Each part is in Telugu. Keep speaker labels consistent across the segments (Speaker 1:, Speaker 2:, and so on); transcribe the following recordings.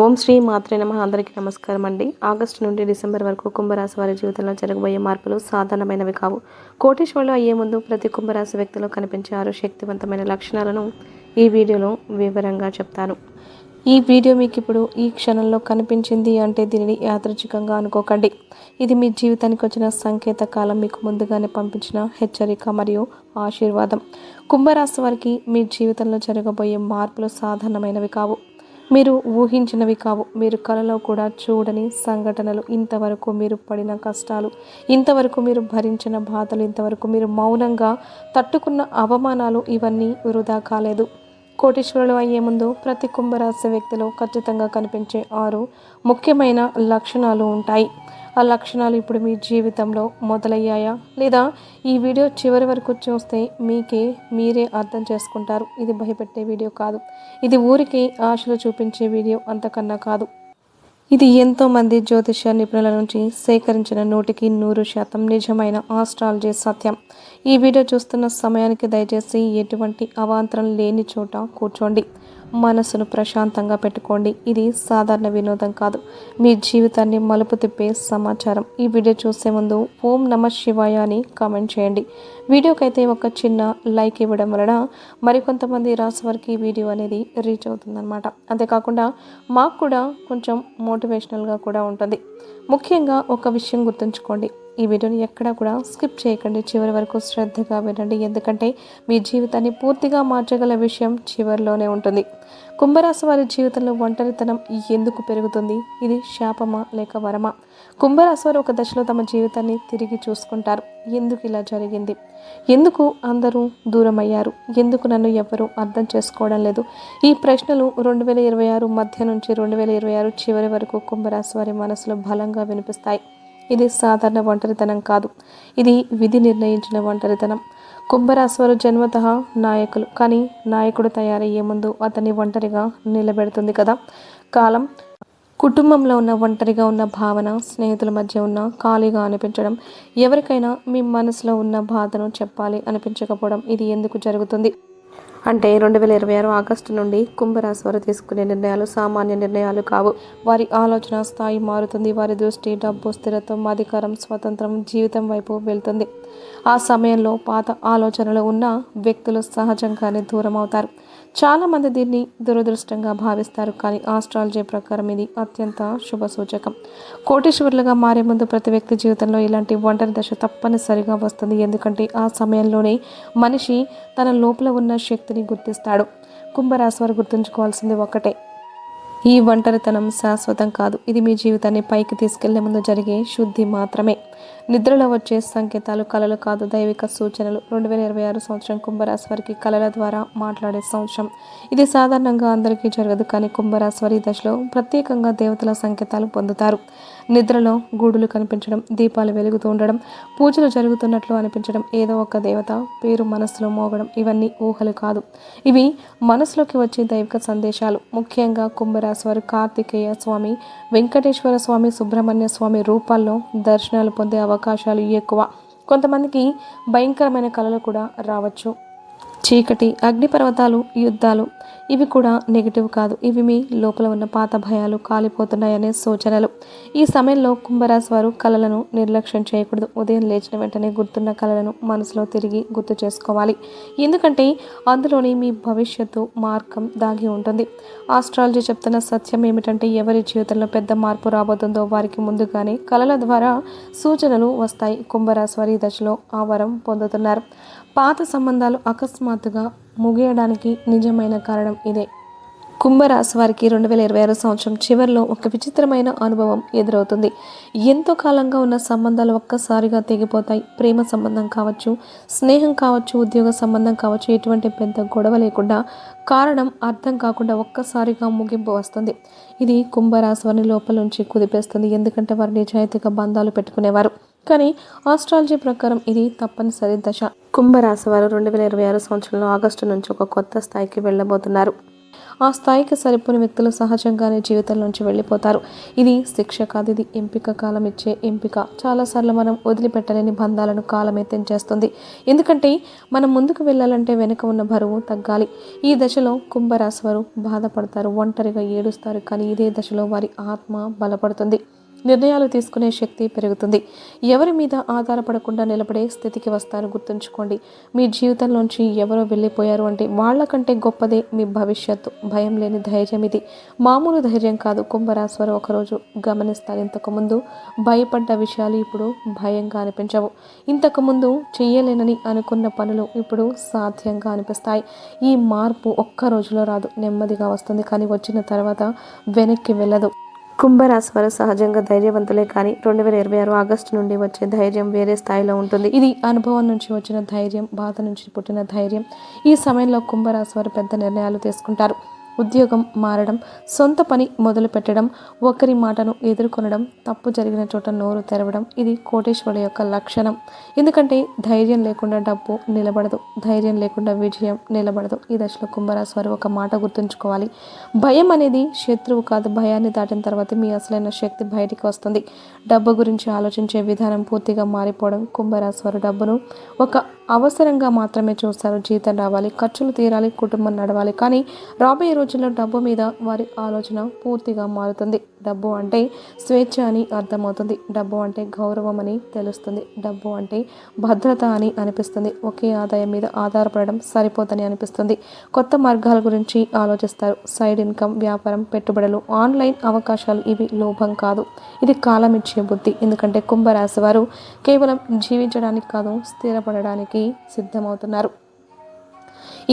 Speaker 1: ఓం శ్రీ మాత్రే నమః. అందరికీ నమస్కారం అండి. ఆగస్టు నుండి డిసెంబర్ వరకు కుంభరాశి వారి జీవితంలో జరగబోయే మార్పులు సాధారణమైనవి కావు. కోటీశ్వరులు అయ్యే ముందు ప్రతి కుంభరాశి వ్యక్తిలో కనిపించే 6 శక్తివంతమైన లక్షణాలను ఈ వీడియోలో వివరంగా చెప్తాను. ఈ వీడియో మీకు ఇప్పుడు ఈ క్షణంలో కనిపించింది అంటే దీనిని యాదృచ్ఛికంగా అనుకోకండి. ఇది మీ జీవితానికి వచ్చిన సంకేత కాలం, మీకు ముందుగానే పంపించిన హెచ్చరిక మరియు ఆశీర్వాదం. కుంభరాశి వారికి మీ జీవితంలో జరగబోయే మార్పులు సాధారణమైనవి కావు, మీరు ఊహించినవి కావు. మీరు కలలో కూడా చూడని సంఘటనలు, ఇంతవరకు మీరు పడిన కష్టాలు, ఇంతవరకు మీరు భరించిన బాధలు, ఇంతవరకు మీరు మౌనంగా తట్టుకున్న అవమానాలు, ఇవన్నీ వృధా కాలేదు. కోటీశ్వరులు అయ్యే ముందు ప్రతి కుంభరాశి వ్యక్తిలో ఖచ్చితంగా కనిపించే 6 ముఖ్యమైన లక్షణాలు ఉంటాయి. ఆ లక్షణాలు ఇప్పుడు మీ జీవితంలో మొదలయ్యాయా లేదా ఈ వీడియో చివరి వరకు చూస్తే మీరే అర్థం చేసుకుంటారు. ఇది భయపెట్టే వీడియో కాదు, ఇది ఊరికి ఆశలు చూపించే వీడియో అంతకన్నా కాదు. ఇది ఎంతోమంది జ్యోతిష నిపుణుల నుంచి సేకరించిన 100% నిజమైన ఆస్ట్రాలజీ సత్యం. ఈ వీడియో చూస్తున్న సమయానికి దయచేసి ఎటువంటి అవాంతరం లేని చోట కూర్చోండి, మనసును ప్రశాంతంగా పెట్టుకోండి. ఇది సాధారణ వినోదం కాదు, మీ జీవితాన్ని మలుపు తిప్పే సమాచారం. ఈ వీడియో చూసే ముందు ఓం నమః శివాయ అని కామెంట్ చేయండి. వీడియోకైతే ఒక చిన్న లైక్ ఇవ్వడం వలన మరికొంతమంది రాశి వారికి ఈ వీడియో అనేది రీచ్ అవుతుందన్నమాట. అంతేకాకుండా మాకు కూడా కొంచెం మోటివేషనల్గా కూడా ఉంటుంది. ముఖ్యంగా ఒక విషయం గుర్తుంచుకోండి, ఈ వీడియోని ఎక్కడా కూడా స్కిప్ చేయకండి, చివరి వరకు శ్రద్ధగా వినండి. ఎందుకంటే మీ జీవితాన్ని పూర్తిగా మార్చగల విషయం చివరిలోనే ఉంటుంది. కుంభరాశి వారి జీవితంలో ఒంటరితనం ఎందుకు పెరుగుతుంది? ఇది శాపమా లేక వరమా? కుంభరాశి వారు ఒక దశలో తమ జీవితాన్ని తిరిగి చూసుకుంటారు. ఎందుకు ఇలా జరిగింది? ఎందుకు అందరూ దూరం అయ్యారు? ఎందుకు నన్ను ఎవరు అర్థం చేసుకోవడం లేదు? ఈ ప్రశ్నలు 2026 మధ్య నుంచి 2026 చివరి వరకు కుంభరాశి వారి మనసులో బలంగా వినిపిస్తాయి. ఇది సాధారణ ఒంటరితనం కాదు, ఇది విధి నిర్ణయించిన ఒంటరితనం. కుంభరాశి వారు జన్మతః నాయకులు, కానీ నాయకుడు తయారయ్యే ముందు అతన్ని ఒంటరిగా నిలబెడుతుంది కదా కాలం. కుటుంబంలో ఉన్న ఒంటరిగా ఉన్న భావన, స్నేహితుల మధ్య ఉన్న ఖాళీగా అనిపించడం, ఎవరికైనా మీ మనసులో ఉన్న బాధను చెప్పాలి అనిపించకపోవడం, ఇది ఎందుకు జరుగుతుంది అంటే 2026 ఆగస్టు నుండి కుంభరాశి వారు తీసుకునే నిర్ణయాలు సామాన్య నిర్ణయాలు కావు. వారి ఆలోచన స్థాయి మారుతుంది. వారి దృష్టి డబ్బు, స్థిరత్వం, అధికారం, స్వతంత్రం, జీవితం వైపు వెళ్తుంది. ఆ సమయంలో పాత ఆలోచనలు ఉన్న వ్యక్తులు సహజంగానే దూరం అవుతారు. చాలామంది దీన్ని దురదృష్టంగా భావిస్తారు, కానీ ఆస్ట్రాలజీ ప్రకారం ఇది అత్యంత శుభ సూచకం. కోటీశ్వరులుగా మారే ముందు ప్రతి వ్యక్తి జీవితంలో ఇలాంటి ఒంటరి దశ తప్పనిసరిగా వస్తుంది. ఎందుకంటే ఆ సమయంలోనే మనిషి తన లోపల ఉన్న శక్తిని గుర్తిస్తాడు. కుంభరాశి వారు గుర్తుంచుకోవాల్సింది ఒకటే, ఈ ఒంటరితనం శాశ్వతం కాదు. ఇది మీ జీవితాన్ని పైకి తీసుకెళ్లే ముందు జరిగే శుద్ధి మాత్రమే. నిద్రలో వచ్చే సంకేతాలు కళలు కాదు, దైవిక సూచనలు. 2026 సంవత్సరం కుంభరాశి వారికి కళల ద్వారా మాట్లాడే సంవత్సరం. ఇది సాధారణంగా అందరికీ జరగదు, కానీ కుంభరాశి వారి దశలో ప్రత్యేకంగా దేవతల సంకేతాలు పొందుతారు. నిద్రలో గూడులు కనిపించడం, దీపాలు వెలుగుతూ ఉండడం, పూజలు జరుగుతున్నట్లు అనిపించడం, ఏదో ఒక దేవత పేరు మనసులో మోగడం, ఇవన్నీ ఊహలు కాదు, ఇవి మనసులోకి వచ్చే దైవిక సందేశాలు. ముఖ్యంగా కుంభరాశి వారు కార్తికేయ స్వామి, వెంకటేశ్వర స్వామి, సుబ్రహ్మణ్య స్వామి రూపాల్లో దర్శనాలు పొందే అవకాశాలు ఎక్కువ. కొంతమందికి భయంకరమైన కళలు కూడా రావచ్చు. చీకటి, అగ్నిపర్వతాలు, యుద్ధాలు, ఇవి కూడా నెగిటివ్ కాదు, ఇవి మీ లోపల ఉన్న పాత భయాలు కాలిపోతున్నాయనే సూచనలు. ఈ సమయంలో కుంభరాశి వారు కళలను నిర్లక్ష్యం చేయకూడదు. ఉదయం లేచిన వెంటనే గుర్తున్న కళలను మనసులో తిరిగి గుర్తు చేసుకోవాలి, ఎందుకంటే అందులోని మీ భవిష్యత్తు మార్గం దాగి ఉంటుంది. ఆస్ట్రాలజీ చెప్తున్న సత్యం ఏమిటంటే, ఎవరి జీవితంలో పెద్ద మార్పు రాబోతుందో వారికి ముందుగానే కళల ద్వారా సూచనలు వస్తాయి. కుంభరాశి వారి దశలో ఆ వరం పొందుతున్నారు. పాత సంబంధాలు అకస్మాత్తుగా ముగియడానికి నిజమైన కారణం ఇదే. కుంభరాశి వారికి 2026 సంవత్సరం చివరిలో ఒక విచిత్రమైన అనుభవం ఎదురవుతుంది. ఎంతో కాలంగా ఉన్న సంబంధాలు ఒక్కసారిగా తెగిపోతాయి. ప్రేమ సంబంధం కావచ్చు, స్నేహం కావచ్చు, ఉద్యోగ సంబంధం కావచ్చు, ఎటువంటి పెద్ద గొడవ లేకుండా, కారణం అర్థం కాకుండా ఒక్కసారిగా ముగింపు వస్తుంది. ఇది కుంభరాశి వారిని లోపల నుంచి కుదిపేస్తుంది, ఎందుకంటే వారు నిజాయితీగా బంధాలు పెట్టుకునేవారు. కానీ ఆస్ట్రాలజీ ప్రకారం ఇది తప్పనిసరి దశ. కుంభరాశి వారు 2026 సంవత్సరంలో ఆగస్టు నుంచి ఒక కొత్త స్థాయికి వెళ్ళబోతున్నారు. ఆ స్థాయికి సరిపోని వ్యక్తులు సహజంగానే జీవితం నుంచి వెళ్ళిపోతారు. ఇది శిక్ష కాదు, ఇది ఎంపిక. కాలం ఇచ్చే ఎంపిక. చాలాసార్లు మనం వదిలిపెట్టలేని బంధాలను కాలమే తెంచేస్తుంది. ఎందుకంటే మనం ముందుకు వెళ్ళాలంటే వెనుక ఉన్న బరువు తగ్గాలి. ఈ దశలో కుంభరాశి వారు బాధపడతారు, ఒంటరిగా ఏడుస్తారు. కానీ ఇదే దశలో వారి ఆత్మ బలపడుతుంది, నిర్ణయాలు తీసుకునే శక్తి పెరుగుతుంది. ఎవరి మీద ఆధారపడకుండా నిలబడే స్థితికి వస్తారు. గుర్తుంచుకోండి, మీ జీవితంలోంచి ఎవరో వెళ్ళిపోయారు అంటే వాళ్ళకంటే గొప్పదే మీ భవిష్యత్తు. భయం లేని ధైర్యం ఇది, మామూలు ధైర్యం కాదు. కుంభరాశి వారు ఒకరోజు గమనిస్తారు, ఇంతకుముందు భయపడ్డ విషయాలు ఇప్పుడు భయంగా అనిపించవు. ఇంతకుముందు చెయ్యలేనని అనుకున్న పనులు ఇప్పుడు సాధ్యంగా అనిపిస్తాయి. ఈ మార్పు ఒక్క రోజులో రాదు, నెమ్మదిగా వస్తుంది. కానీ వచ్చిన తర్వాత వెనక్కి వెళ్ళదు. కుంభరాశి వారు సహజంగా ధైర్యవంతులే, కానీ 2026 ఆగస్టు నుండి వచ్చే ధైర్యం వేరే స్థాయిలో ఉంటుంది. ఇది అనుభవం నుంచి వచ్చిన ధైర్యం, బాధ నుంచి పుట్టిన ధైర్యం. ఈ సమయంలో కుంభరాశి వారు పెద్ద నిర్ణయాలు తీసుకుంటారు. ఉద్యోగం మారడం, సొంత పని మొదలు పెట్టడం, ఒకరి మాటను ఎదుర్కొనడం, తప్పు జరిగిన చోట నోరు తెరవడం, ఇది కోటీశ్వరుల యొక్క లక్షణం. ఎందుకంటే ధైర్యం లేకుండా డబ్బు నిలబడదు, ధైర్యం లేకుండా విజయం నిలబడదు. ఈ దశలో కుంభరాశి వారు ఒక మాట గుర్తుంచుకోవాలి, భయం అనేది శత్రువు కాదు. భయాన్ని దాటిన తర్వాత మీ అసలైన శక్తి బయటికి వస్తుంది. డబ్బు గురించి ఆలోచించే విధానం పూర్తిగా మారిపోవడం. కుంభరాశి వారు డబ్బును ఒక అవసరంగా మాత్రమే చూస్తారు. జీతం రావాలి, ఖర్చులు తీరాలి, కుటుంబం నడవాలి. కానీ రాబోయే రోజుల్లో డబ్బు మీద వారి ఆలోచన పూర్తిగా మారుతుంది. డబ్బు అంటే స్వేచ్ఛ అని అర్థమవుతుంది. డబ్బు అంటే గౌరవం అని తెలుస్తుంది. డబ్బు అంటే భద్రత అని అనిపిస్తుంది. ఒకే ఆదాయం మీద ఆధారపడడం సరిపోదని అనిపిస్తుంది. కొత్త మార్గాల గురించి ఆలోచిస్తారు. సైడ్ ఇన్కమ్, వ్యాపారం, పెట్టుబడులు, ఆన్లైన్ అవకాశాలు, ఇవి లోభం కాదు, ఇది కాలం ఇచ్చే బుద్ధి. ఎందుకంటే కుంభరాశి వారు కేవలం జీవించడానికి కాదు, స్థిరపడడానికి సిద్ధమవుతున్నారు.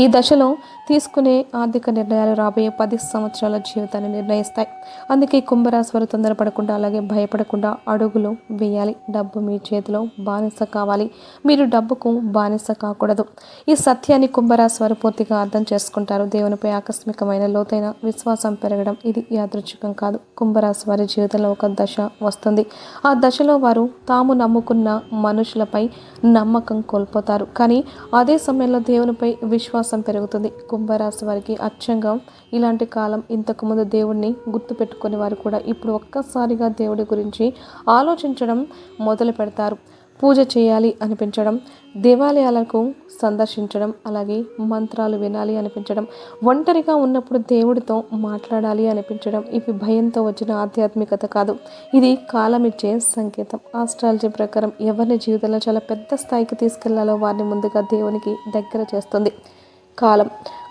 Speaker 1: ఈ దశలో తీసుకునే ఆర్థిక నిర్ణయాలు రాబోయే 10 సంవత్సరాల జీవితాన్ని నిర్ణయిస్తాయి. అందుకే కుంభరాశి వారు తొందరపడకుండా, అలాగే భయపడకుండా అడుగులు వేయాలి. డబ్బు మీ చేతిలో బానిస కావాలి, మీరు డబ్బుకు బానిస కాకూడదు. ఈ సత్యాన్ని కుంభరాశి వారు పూర్తిగా అర్థం చేసుకుంటారు. దేవునిపై ఆకస్మికమైన లోతైన విశ్వాసం పెరగడం, ఇది యాదృచ్ఛికం కాదు. కుంభరాశి వారి జీవితంలో ఒక దశ వస్తుంది. ఆ దశలో వారు తాము నమ్ముకున్న మనుషులపై నమ్మకం కోల్పోతారు. కానీ అదే సమయంలో దేవునిపై విశ్వాసం పెరుగుతుంది. కుంభరాశి వారికి అచ్చంగా ఇలాంటి కాలం. ఇంతకుముందు దేవుణ్ణి గుర్తుపెట్టుకునే వారు కూడా ఇప్పుడు ఒక్కసారిగా దేవుడి గురించి ఆలోచించడం మొదలు పెడతారు. పూజ చేయాలి అనిపించడం, దేవాలయాలకు సందర్శించడం, అలాగే మంత్రాలు వినాలి అనిపించడం, ఒంటరిగా ఉన్నప్పుడు దేవుడితో మాట్లాడాలి అనిపించడం, ఇవి భయంతో వచ్చిన ఆధ్యాత్మికత కాదు, ఇది కాలం ఇచ్చే సంకేతం. ఆస్ట్రాలజీ ప్రకారం ఎవరిని జీవితంలో చాలా పెద్ద స్థాయికి తీసుకెళ్లాలో వారిని ముందుగా దేవునికి దగ్గర చేస్తుంది కాలం.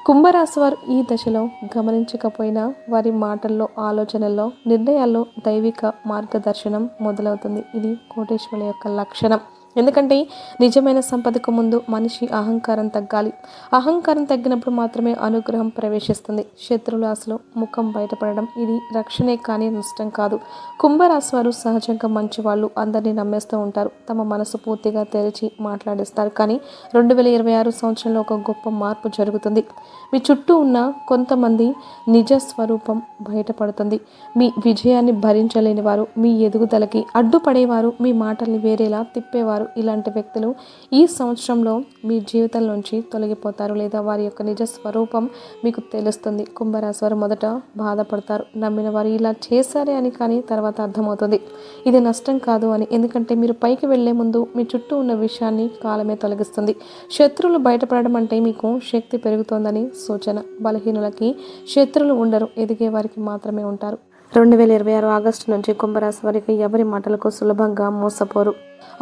Speaker 1: కుంభరాశి వారు ఈ దశలో గమనించకపోయినా వారి మాటల్లో, ఆలోచనల్లో, నిర్ణయాల్లో దైవిక మార్గదర్శనం మొదలవుతుంది. ఇది కోటీశ్వరుల యొక్క లక్షణం. ఎందుకంటే నిజమైన సంపదకు ముందు మనిషి అహంకారం తగ్గాలి. అహంకారం తగ్గినప్పుడు మాత్రమే అనుగ్రహం ప్రవేశిస్తుంది. శత్రువుల అసలు ముఖం బయటపడడం, ఇది రక్షణే కానీ నష్టం కాదు. కుంభరాశి వారు సహజంగా మంచివాళ్ళు, అందరినీ నమ్మేస్తూ ఉంటారు. తమ మనసు పూర్తిగా తెరిచి మాట్లాడిస్తారు. కానీ 2026 సంవత్సరంలో ఒక గొప్ప మార్పు జరుగుతుంది. మీ చుట్టూ ఉన్న కొంతమంది నిజ స్వరూపం బయటపడుతుంది. మీ విజయాన్ని భరించలేని వారు, మీ ఎదుగుదలకి అడ్డుపడేవారు, మీ మాటల్ని వేరేలా తిప్పేవారు, ఇలాంటి వ్యక్తులు ఈ సంవత్సరంలో మీ జీవితంలోంచి తొలగిపోతారు, లేదా వారి యొక్క నిజ స్వరూపం మీకు తెలుస్తుంది. కుంభరాశి వారు మొదట బాధపడతారు, నమ్మిన వారు ఇలా చేశారే అని. కానీ తర్వాత అర్థమవుతుంది ఇది నష్టం కాదు అని. ఎందుకంటే మీరు పైకి వెళ్లే ముందు మీ చుట్టూ ఉన్న విషయాన్ని కాలమే తొలగిస్తుంది. శత్రువులు బయటపడడం అంటే మీకు శక్తి పెరుగుతోందని సూచన. బలహీనులకి శత్రువులు ఉండరు, ఎదిగే వారికి మాత్రమే ఉంటారు. 2026 ఆగస్టు నుంచి కుంభరాశి వారికి ఎవరి మాటలకు సులభంగా మోసపోరు.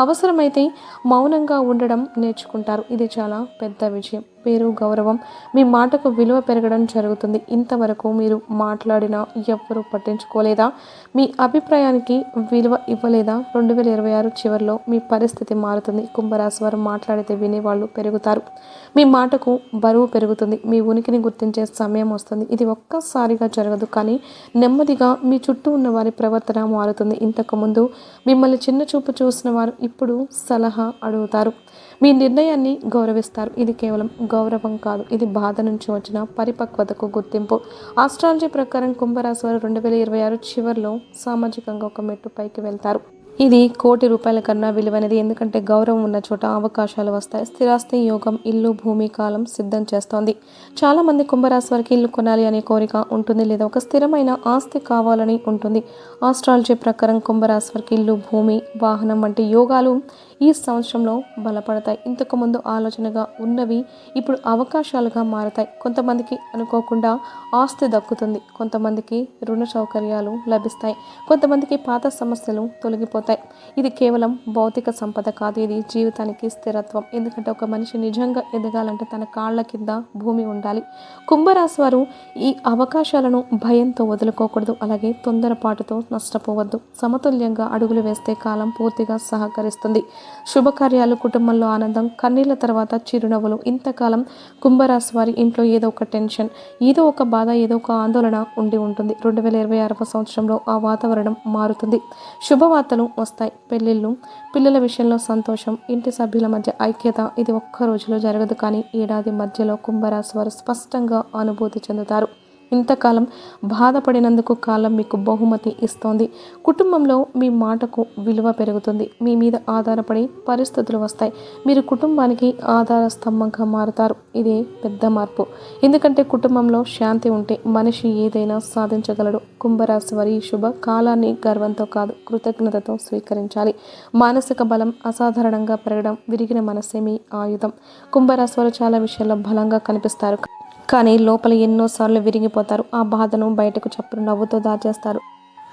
Speaker 1: అవసరమైతే మౌనంగా ఉండడం నేర్చుకుంటారు. ఇది చాలా పెద్ద విజయం. పేరు, గౌరవం, మీ మాటకు విలువ పెరగడం జరుగుతుంది. ఇంతవరకు మీరు మాట్లాడినా ఎవ్వరూ పట్టించుకోలేదా? మీ అభిప్రాయానికి విలువ ఇవ్వలేదా? 2026 చివరిలో మీ పరిస్థితి మారుతుంది. కుంభరాశి వారు మాట్లాడితే వినేవాళ్ళు పెరుగుతారు. మీ మాటకు బరువు పెరుగుతుంది. మీ ఉనికిని గుర్తించే సమయం వస్తుంది. ఇది ఒక్కసారిగా జరగదు, కానీ నెమ్మదిగా మీ చుట్టూ ఉన్న వారి ప్రవర్తన మారుతుంది. ఇంతకుముందు మిమ్మల్ని చిన్న చూపు చూసిన వారు ఇప్పుడు సలహా అడుగుతారు. మీ నిర్ణయాన్ని గౌరవిస్తారు. ఇది కేవలం గౌరవం కాదు, ఇది బాధ నుంచి వచ్చిన పరిపక్వతకు గుర్తింపు. ఆస్ట్రాలజీ ప్రకారం కుంభరాశి వారు 2026 చివరిలో సామాజికంగా ఒక మెట్టు పైకి వెళ్తారు. ఇది కోటి రూపాయల కన్నా విలువైనది. ఎందుకంటే గౌరవం ఉన్న చోట అవకాశాలు వస్తాయి. స్థిరాస్తి యోగం ఇల్లు భూమి కాలం సిద్ధం చేస్తోంది. చాలామంది కుంభరాశి వారికి ఇల్లు కొనాలి అనే కోరిక ఉంటుంది, లేదా ఒక స్థిరమైన ఆస్తి కావాలని ఉంటుంది. ఆస్ట్రాలజీ ప్రకారం కుంభరాశి వారికి ఇల్లు భూమి వాహనం వంటి యోగాలు ఈ సంవత్సరంలో బలపడతాయి. ఇంతకుముందు ఆలోచనగా ఉన్నవి ఇప్పుడు అవకాశాలుగా మారతాయి. కొంతమందికి అనుకోకుండా ఆస్తి దక్కుతుంది, కొంతమందికి రుణ సౌకర్యాలు లభిస్తాయి, కొంతమందికి పాత సమస్యలు తొలగిపోతాయి. ఇది కేవలం భౌతిక సంపద కాదు, ఇది జీవితానికి స్థిరత్వం. ఎందుకంటే ఒక మనిషి నిజంగా ఎదగాలంటే తన కాళ్ళ కింద భూమి ఉండాలి. కుంభరాశి వారు ఈ అవకాశాలను భయంతో వదులుకోకూడదు, అలాగే తొందరపాటుతో నష్టపోవద్దు. సమతుల్యంగా అడుగులు వేస్తే కాలం పూర్తిగా సహకరిస్తుంది. శుభకార్యాలు, కుటుంబంలో ఆనందం, కన్నీళ్ల తర్వాత చిరునవ్వులు. ఇంతకాలం కుంభరాశి వారి ఇంట్లో ఏదో ఒక టెన్షన్, ఏదో ఒక బాధ, ఏదో ఒక ఆందోళన ఉండి ఉంటుంది. 2026వ సంవత్సరంలో ఆ వాతావరణం మారుతుంది. శుభవార్తలు వస్తాయి. పెళ్లిళ్ళు, పిల్లల విషయంలో సంతోషం, ఇంటి సభ్యుల మధ్య ఐక్యత. ఇది ఒక్క రోజులో జరగదు, కానీ ఏడాది మధ్యలో కుంభరాశి వారు స్పష్టంగా అనుభూతి చెందుతారు. ఇంతకాలం బాధపడినందుకు కాలం మీకు బహుమతి ఇస్తోంది. కుటుంబంలో మీ మాటకు విలువ పెరుగుతుంది. మీ మీద ఆధారపడి పరిస్థితులు వస్తాయి. మీరు కుటుంబానికి ఆధార స్తంభంగా మారుతారు. ఇదే పెద్ద మార్పు. ఎందుకంటే కుటుంబంలో శాంతి ఉంటే మనిషి ఏదైనా సాధించగలడు. కుంభరాశి వారి శుభ కాలాన్ని గర్వంతో కాదు, కృతజ్ఞతతో స్వీకరించాలి. మానసిక బలం అసాధారణంగా పెరగడం, విరిగిన మనసే మీ ఆయుధం. కుంభరాశి వారు చాలా విషయాల్లో బలంగా కనిపిస్తారు, కానీ లోపల ఎన్నోసార్లు విరిగిపోతారు. ఆ బాధను బయటకు చెప్పరు, నవ్వుతో దాచేస్తారు.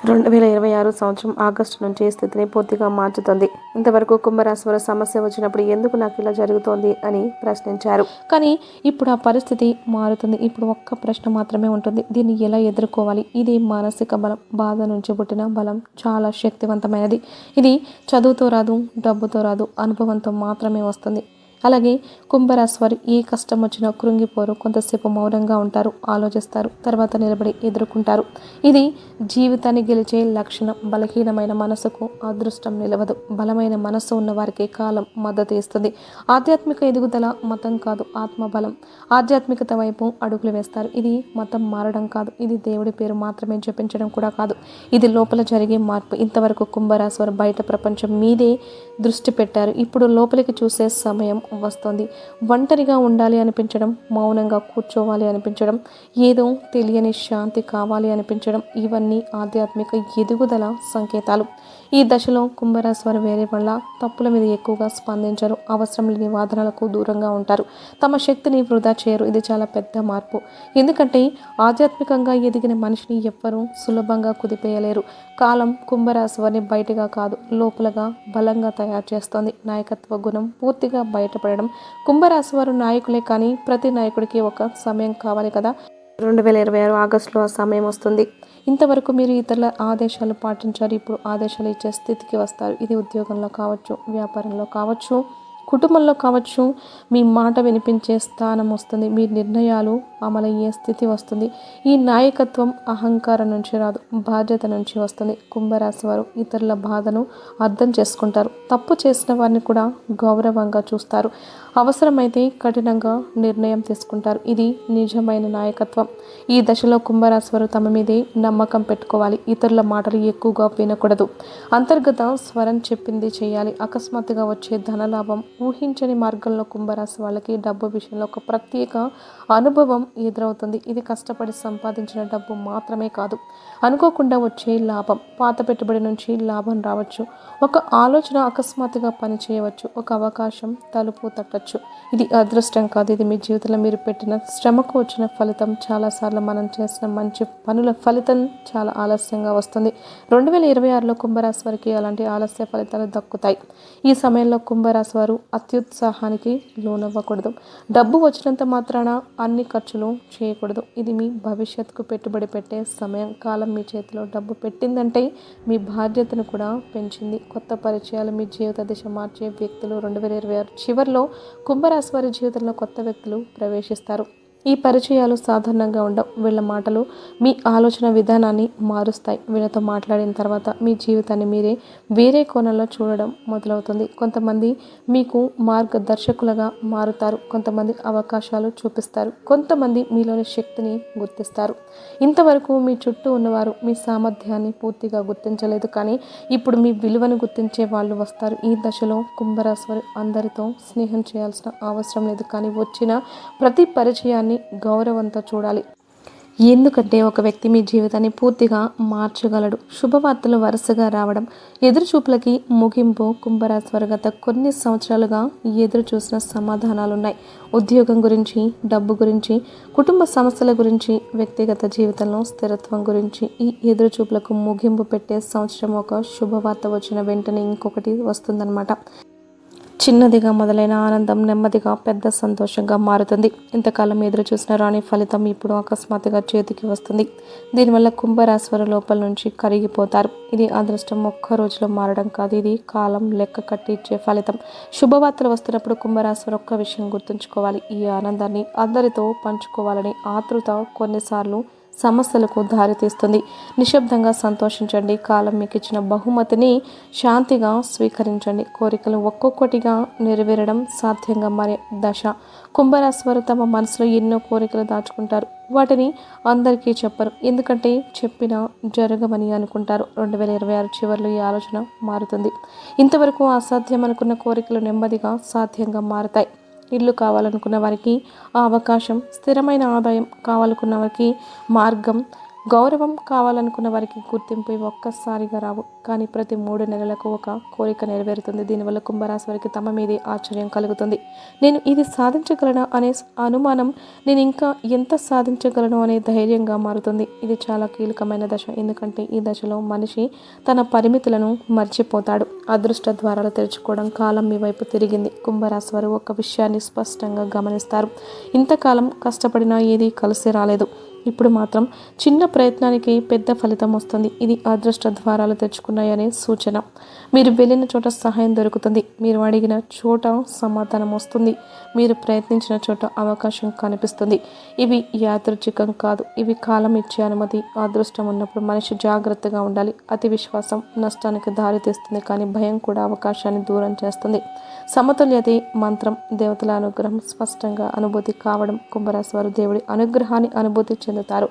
Speaker 1: 2026 సంవత్సరం ఆగస్టు నుంచి స్థితిని పూర్తిగా మార్చుతుంది. ఇంతవరకు కుంభరాశి వారు సమస్య వచ్చినప్పుడు ఎందుకు నాకు ఇలా జరుగుతోంది అని ప్రశ్నించారు, కానీ ఇప్పుడు ఆ పరిస్థితి మారుతుంది. ఇప్పుడు ఒక్క ప్రశ్న మాత్రమే ఉంటుంది: దీన్ని ఎలా ఎదుర్కోవాలి? ఇది మానసిక బలం, బాధ నుంచి పుట్టిన బలం, చాలా శక్తివంతమైనది. ఇది చదువుతో రాదు, డబ్బుతో రాదు, అనుభవంతో మాత్రమే వస్తుంది. అలాగే కుంభరాశి వారు ఏ కష్టం వచ్చినా కృంగిపోరు. కొంతసేపు మౌనంగా ఉంటారు, ఆలోచిస్తారు, తర్వాత నిలబడి ఎదుర్కొంటారు. ఇది జీవితాన్ని గెలిచే లక్షణం. బలహీనమైన మనసుకు అదృష్టం నిలవదు. బలమైన మనసు ఉన్న వారికి కాలం మద్దతు ఇస్తుంది. ఆధ్యాత్మిక ఎదుగుదల మతం కాదు, ఆత్మబలం. ఆధ్యాత్మికత వైపు అడుగులు వేస్తారు. ఇది మతం మారడం కాదు, ఇది దేవుడి పేరు మాత్రమే జపించడం కూడా కాదు, ఇది లోపల జరిగే మార్పు. ఇంతవరకు కుంభరాశి వారు బయట ప్రపంచం మీదే దృష్టి పెట్టారు. ఇప్పుడు లోపలికి చూసే సమయం వస్తుంది. ఒంటరిగా ఉండాలి అనిపించడం, మౌనంగా కూర్చోవాలి అనిపించడం, ఏదో తెలియని శాంతి కావాలి అనిపించడం, ఇవన్నీ ఆధ్యాత్మిక ఎదుగుదల సంకేతాలు. ఈ దశలో కుంభరాశి వారు వేరే వల్ల తప్పుల మీద ఎక్కువగా స్పందించరు, అవసరం లేని వాదనలకు దూరంగా ఉంటారు, తమ శక్తిని వృధా చేయరు. ఇది చాలా పెద్ద మార్పు. ఎందుకంటే ఆధ్యాత్మికంగా ఎదిగిన మనిషిని ఎవ్వరూ సులభంగా కుదిపేయలేరు. కాలం కుంభరాశి వారిని బయటగా కాదు, లోపలగా బలంగా తయారు చేస్తోంది. నాయకత్వ గుణం పూర్తిగా బయటపడడం. కుంభరాశి వారు నాయకులే, కానీ ప్రతి నాయకుడికి ఒక సమయం కావాలి కదా. 2026 ఆగస్టులో ఆ సమయం వస్తుంది. ఇంతవరకు మీరు ఇతరుల ఆదేశాలు పాటించారు, ఇప్పుడు ఆదేశాలు ఇచ్చే స్థితికి వస్తారు. ఇది ఉద్యోగంలో కావచ్చు, వ్యాపారంలో కావచ్చు, కుటుంబంలో కావచ్చు. మీ మాట వినిపించే స్థానం వస్తుంది. మీ నిర్ణయాలు అమలయ్యే స్థితి వస్తుంది. ఈ నాయకత్వం అహంకారం నుంచి రాదు, బాధ్యత నుంచి వస్తుంది. కుంభరాశి వారు ఇతరుల బాధను అర్థం చేసుకుంటారు. తప్పు చేసిన వారిని కూడా గౌరవంగా చూస్తారు. అవసరమైతే కఠినంగా నిర్ణయం తీసుకుంటారు. ఇది నిజమైన నాయకత్వం. ఈ దశలో కుంభరాశి వారు తమ మీదే నమ్మకం పెట్టుకోవాలి. ఇతరుల మాటలు ఎక్కువగా వినకూడదు. అంతర్గత స్వరం చెప్పింది చేయాలి. అకస్మాత్తుగా వచ్చే ధనలాభం, ఊహించని మార్గంలో కుంభరాశి వాళ్ళకి డబ్బు విషయంలో ఒక ప్రత్యేక అనుభవం ఎదురవుతుంది. ఇది కష్టపడి సంపాదించిన డబ్బు మాత్రమే కాదు, అనుకోకుండా వచ్చే లాభం. పాత పెట్టుబడి నుంచి లాభం రావచ్చు, ఒక ఆలోచన అకస్మాత్తుగా పని చేయవచ్చు, ఒక అవకాశం తలుపు తట్టచ్చు. ఇది అదృష్టం కాదు, ఇది మీ జీవితంలో మీరు పెట్టిన శ్రమకు వచ్చిన ఫలితం. చాలాసార్లు మనం చేసిన మంచి పనుల ఫలితం చాలా ఆలస్యంగా వస్తుంది. 2026లో కుంభరాశి వారికి అలాంటి ఆలస్య ఫలితాలు దక్కుతాయి. ఈ సమయంలో కుంభరాశి వారు అత్యుత్సాహానికి లోనవ్వకూడదు. డబ్బు వచ్చినంత మాత్రాన అన్ని ఖర్చులు చేయకూడదు. ఇది మీ భవిష్యత్తుకు పెట్టుబడి పెట్టే సమయం. కాలం మీ చేతిలో డబ్బు పెట్టిందంటే మీ బాధ్యతను కూడా పెంచింది. కొత్త పరిచయాలు మీ జీవిత దిశ మార్చే వ్యక్తులు. 2026 చివరిలో కుంభరాశి వారి జీవితంలో కొత్త వ్యక్తులు ప్రవేశిస్తారు. ఈ పరిచయాలు సాధారణంగా ఉండవు. వీళ్ళ మాటలు మీ ఆలోచన విధానాన్ని మారుస్తాయి. వీళ్ళతో మాట్లాడిన తర్వాత మీ జీవితాన్ని మీరే వేరే కోణంలో చూడడం మొదలవుతుంది. కొంతమంది మీకు మార్గదర్శకులుగా మారుతారు. కొంతమంది అవకాశాలు చూపిస్తారు. కొంతమంది మీలోని శక్తిని గుర్తిస్తారు. ఇంతవరకు మీ చుట్టూ ఉన్నవారు మీ సామర్థ్యాన్ని పూర్తిగా గుర్తించలేదు, కానీ ఇప్పుడు మీ విలువను గుర్తించే వాళ్ళు వస్తారు. ఈ దశలో కుంభరాశి వారు అందరితో స్నేహం చేయాల్సిన అవసరం లేదు, కానీ వచ్చిన ప్రతి పరిచయాన్ని గౌరవంతో చూడాలి. ఎందుకంటే ఒక వ్యక్తి మీ జీవితాన్ని పూర్తిగా మార్చగలడు. శుభవార్తలు వరుసగా రావడం, ఎదురుచూపులకి ముగింపు. కుంభరాశి వారు గత కొన్ని సంవత్సరాలుగా ఎదురు చూసిన సమాధానాలున్నాయి. ఉద్యోగం గురించి, డబ్బు గురించి, కుటుంబ సమస్యల గురించి, వ్యక్తిగత జీవితంలో స్థిరత్వం గురించి. ఈ ఎదురుచూపులకు ముగింపు పెట్టే సంవత్సరం ఒక శుభవార్త వచ్చిన వెంటనే ఇంకొకటి వస్తుందన్నమాట. చిన్నదిగా మొదలైన ఆనందం నెమ్మదిగా పెద్ద సంతోషంగా మారుతుంది. ఇంతకాలం ఎదురు చూసిన రాని ఫలితం ఇప్పుడు అకస్మాత్తుగా చేతికి వస్తుంది. దీనివల్ల కుంభరాశి వారు లోపల నుంచి కరిగిపోతారు. ఇది అదృష్టం ఒక్క రోజులో మారడం కాదు, ఇది కాలం లెక్క కట్టి ఇచ్చే ఫలితం. శుభవార్తలు వస్తున్నప్పుడు కుంభరాశి వారు ఒక్క విషయం గుర్తుంచుకోవాలి: ఈ ఆనందాన్ని అందరితో పంచుకోవాలని ఆతృత కొన్నిసార్లు సమస్యలకు దారితీస్తుంది. నిశ్శబ్దంగా సంతోషించండి. కాలం మీకు ఇచ్చిన బహుమతిని శాంతిగా స్వీకరించండి. కోరికలు ఒక్కొక్కటిగా నెరవేరడం సాధ్యంగా మారే దశ. కుంభరాశి వారు తమ మనసులో ఎన్నో కోరికలు దాచుకుంటారు. వాటిని అందరికీ చెప్పరు, ఎందుకంటే చెప్పినా జరగవని అనుకుంటారు. 2026 చివరిలో ఈ ఆలోచన మారుతుంది. ఇంతవరకు అసాధ్యం అనుకున్న కోరికలు నెమ్మదిగా సాధ్యంగా మారుతాయి. ఇల్లు కావాలనుకున్న వారికి ఆ అవకాశం, స్థిరమైన ఆదాయం కావాలనుకున్న వారికి మార్గం, గౌరవం కావాలనుకున్న వారికి గుర్తింపు ఇవి ఒక్కసారిగా రావు, కానీ ప్రతి 3 నెలలకు ఒక కోరిక నెరవేరుతుంది. దీనివల్ల కుంభరాశి వారికి తమ మీదే ఆశ్చర్యం కలుగుతుంది. నేను ఇది సాధించగలనా అనే అనుమానం నేను ఇంకా ఎంత సాధించగలను అనే ధైర్యంగా మారుతుంది. ఇది చాలా కీలకమైన దశ, ఎందుకంటే ఈ దశలో మనిషి తన పరిమితులను మర్చిపోతాడు. అదృష్ట ద్వారాలు తెరుచుకోవడం కాలం మీ వైపు తిరిగింది. కుంభరాశి వారు ఒక విషయాన్ని స్పష్టంగా గమనిస్తారు: ఇంతకాలం కష్టపడినా ఏది కలిసి రాలేదు. ఇప్పుడు మాత్రం చిన్న ప్రయత్నానికి పెద్ద ఫలితం వస్తుంది. ఇది అదృష్ట ద్వారాలు తెచ్చుకున్నాయనే సూచన. మీరు వెళ్ళిన చోట సహాయం దొరుకుతుంది. మీరు అడిగిన చోట సమాధానం వస్తుంది. మీరు ప్రయత్నించిన చోట అవకాశం కనిపిస్తుంది. ఇవి యాదృచ్ఛికం కాదు, ఇవి కాలం ఇచ్చే అనుమతి. అదృష్టం ఉన్నప్పుడు మనిషి జాగ్రత్తగా ఉండాలి. అతి విశ్వాసం నష్టానికి దారితీస్తుంది, కానీ భయం కూడా అవకాశాన్ని దూరం చేస్తుంది. సమతుల్యతే మంత్రం. దేవతల అనుగ్రహం స్పష్టంగా అనుభూతి కావడం. కుంభరాశి వారు దేవుడి అనుగ్రహాన్ని అనుభూతి చెందుతారు.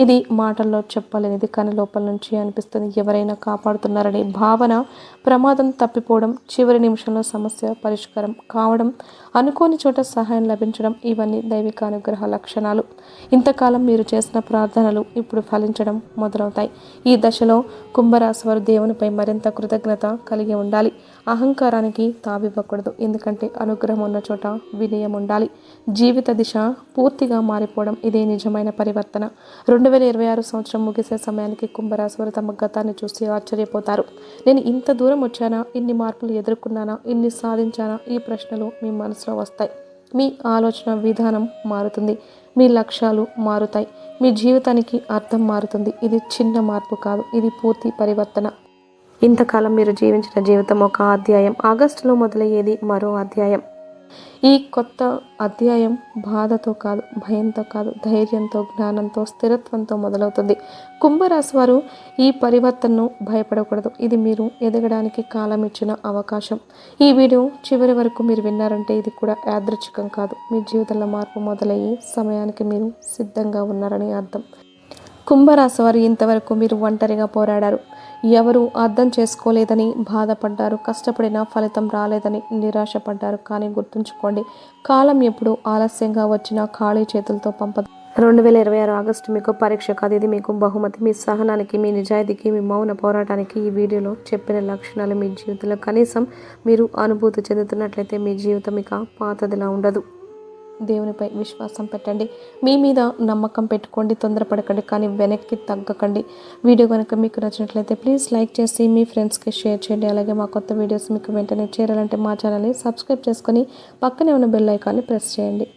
Speaker 1: ఇది మాటల్లో చెప్పలేనిది, కానీ లోపల నుంచి అనిపిస్తుంది. ఎవరైనా కాపాడుతున్నారనే భావన, ప్రమాదం తప్పిపోవడం, చివరి నిమిషంలో సమస్య పరిష్కారం కావడం, అనుకోని చోట సహాయం లభించడం, ఇవన్నీ దైవిక అనుగ్రహ లక్షణాలు. ఇంతకాలం మీరు చేసిన ప్రార్థనలు ఇప్పుడు ఫలించడం మొదలవుతాయి. ఈ దశలో కుంభరాశి వారు దేవునిపై మరింత కృతజ్ఞత కలిగి ఉండాలి. అహంకారానికి తావివ్వకూడదు, ఎందుకంటే అనుగ్రహం ఉన్న చోట వినయం ఉండాలి. జీవిత దిశ పూర్తిగా మారిపోవడం, ఇదే నిజమైన పరివర్తన. 2026 సంవత్సరం ముగిసే సమయానికి కుంభరాశి వారు తమ గతాన్ని చూసి ఆశ్చర్యపోతారు. నేను ఇంత దూరం వచ్చానా, ఇన్ని మార్పులు ఎదుర్కొన్నానా, ఇన్ని సాధించానా, ఈ ప్రశ్నలు మీ మనసులో వస్తాయి. మీ ఆలోచన విధానం మారుతుంది. మీ లక్ష్యాలు మారుతాయి. మీ జీవితానికి అర్థం మారుతుంది. ఇది చిన్న మార్పు కాదు, ఇది పూర్తి పరివర్తన. ఇంతకాలం మీరు జీవించిన జీవితం ఒక అధ్యాయం. ఆగస్టులో మొదలయ్యేది మరో అధ్యాయం. ఈ కొత్త అధ్యాయం బాధతో కాదు, భయంతో కాదు, ధైర్యంతో, జ్ఞానంతో, స్థిరత్వంతో మొదలవుతుంది. కుంభరాశి వారు ఈ పరివర్తనను భయపడకూడదు. ఇది మీరు ఎదగడానికి కాలం ఇచ్చిన అవకాశం. ఈ వీడియో చివరి వరకు మీరు విన్నారంటే ఇది కూడా యాదృచ్ఛికం కాదు. మీ జీవితంలో మార్పు మొదలయ్యే సమయానికి మీరు సిద్ధంగా ఉన్నారని అర్థం. కుంభరాశి వారు ఇంతవరకు మీరు ఒంటరిగా పోరాడారు. ఎవరు అర్థం చేసుకోలేదని బాధపడ్డారు. కష్టపడిన ఫలితం రాలేదని నిరాశపడ్డారు. కానీ గుర్తుంచుకోండి, కాలం ఎప్పుడు ఆలస్యంగా వచ్చినా ఖాళీ చేతులతో పంపదు. 2026 ఆగస్టు మీకు పరీక్ష కాదు, ఇది మీకు బహుమతి. మీ సహనానికి, మీ నిజాయితీకి, మీ మౌన పోరాటానికి ఈ వీడియోలో చెప్పిన లక్షణాలు మీ జీవితంలో కనీసం మీరు అనుభూతి చెందుతున్నట్లయితే మీ జీవితం ఇక పాతదిలా ఉండదు. దేవునిపై విశ్వాసం పెట్టండి. మీ మీద నమ్మకం పెట్టుకోండి. తొందరపడకండి, కానీ వెనక్కి తగ్గకండి. వీడియో కనుక మీకు నచ్చినట్లయితే ప్లీజ్ లైక్ చేసి మీ ఫ్రెండ్స్కి షేర్ చేయండి. అలాగే మా కొత్త వీడియోస్ మీకు వెంటనే చేరాలంటే మా ఛానల్ని సబ్స్క్రైబ్ చేసుకొని పక్కనే ఉన్న బెల్ ఐకాన్ని ప్రెస్ చేయండి.